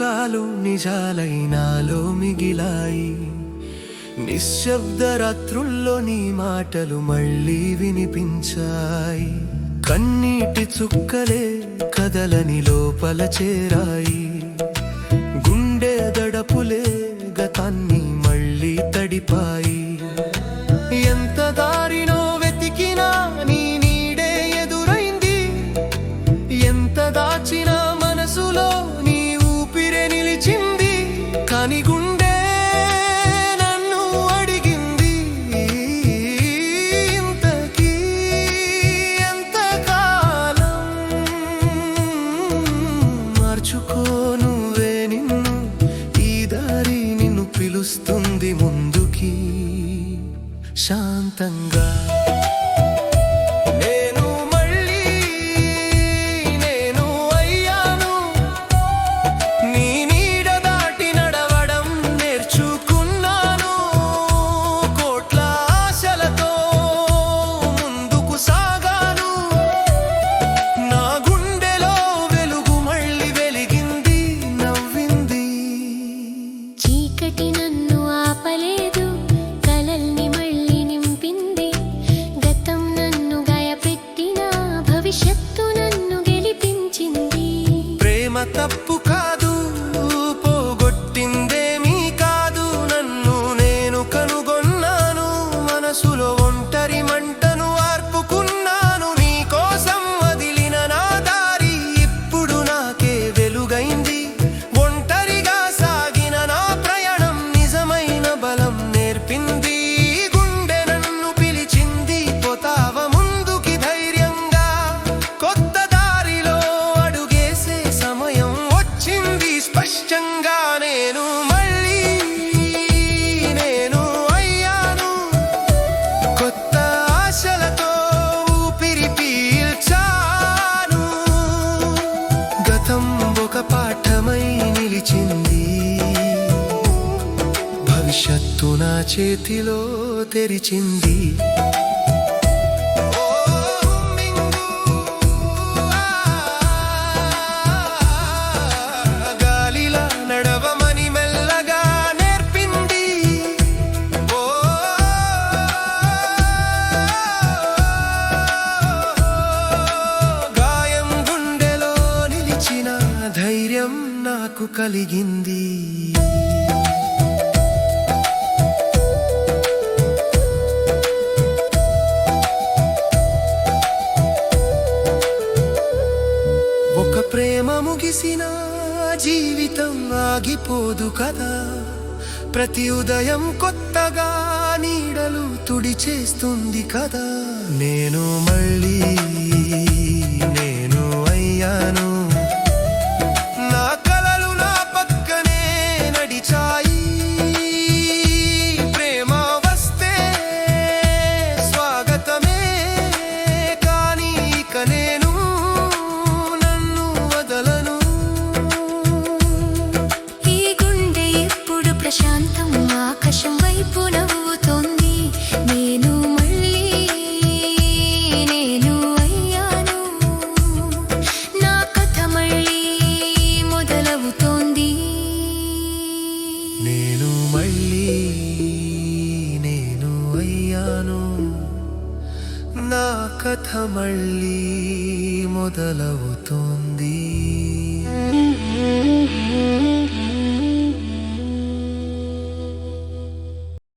జ్ఞాపకాలు నిజాలైనాలో మిగిలాయి. నిశ్శబ్ద రాత్రుల్లో నీ మాటలు మళ్ళీ వినిపించాయి. కన్నీటి చుక్కలే కదలని లోపల చేరాయి. గుండె దడపులే గతాన్ని మళ్ళీ తడిపాయి. ఎంత దారినో వెతికినా నీ నీడే ఎదురైంది. ఎంత దాచినా మనసులో నీ ఊపిరే నిలిచింది. కాని గుండె నన్ను అడిగింది, ఇంతకీ ఎంతకాలం మార్చుకో నువ్వే నిన్ను. ఈ దారి నిన్ను పిలుస్తుంది ముందుకి శాంతంగా. తప్పు కాదు, పోగొట్టిందేమీ కాదు. నన్ను నేను కనుగొన్నాను. మనసులో ఒంటరి మంటను ఆర్పుకున్నాను. నీ కోసం వదిలిన నా దారి ఇప్పుడు నాకే వెలుగైంది. ఒంటరిగా సాగిన నా ప్రయాణం నిజమైన బలం నేర్పింది. గుండె నన్ను పిలిచింది, పోతావ ముందుకి ధైర్యంగా. కొత్త దారిలో అడుగేసే సమయం వచ్చింది స్పష్టంగా. నేను మళ్ళీ నేను అయ్యాను. కొత్త ఆశలతో ఊపిరి పీల్చాను. గతం ఒక పాఠమై నిలిచింది. భవిష్యత్తు నా చేతిలో తెరిచింది. ధైర్యం నాకు కలిగింది. ఒక ప్రేమ ముగిసిన జీవితం ఆగిపోదు కదా. ప్రతి ఉదయం కొత్తగా నీడలు తుడిచేస్తుంది కదా. నేను మళ్ళీ నేను అయ్యాను. ప్రశాంతం ఆకాశం వైపు నవ్వుతోంది. నేను మళ్ళీ నేను అయ్యాను. నా కథ మళ్ళీ మొదలవుతోంది. నేను మళ్ళీ నేను అయ్యాను. నా కథ మళ్ళీ మొదలవుతోంది.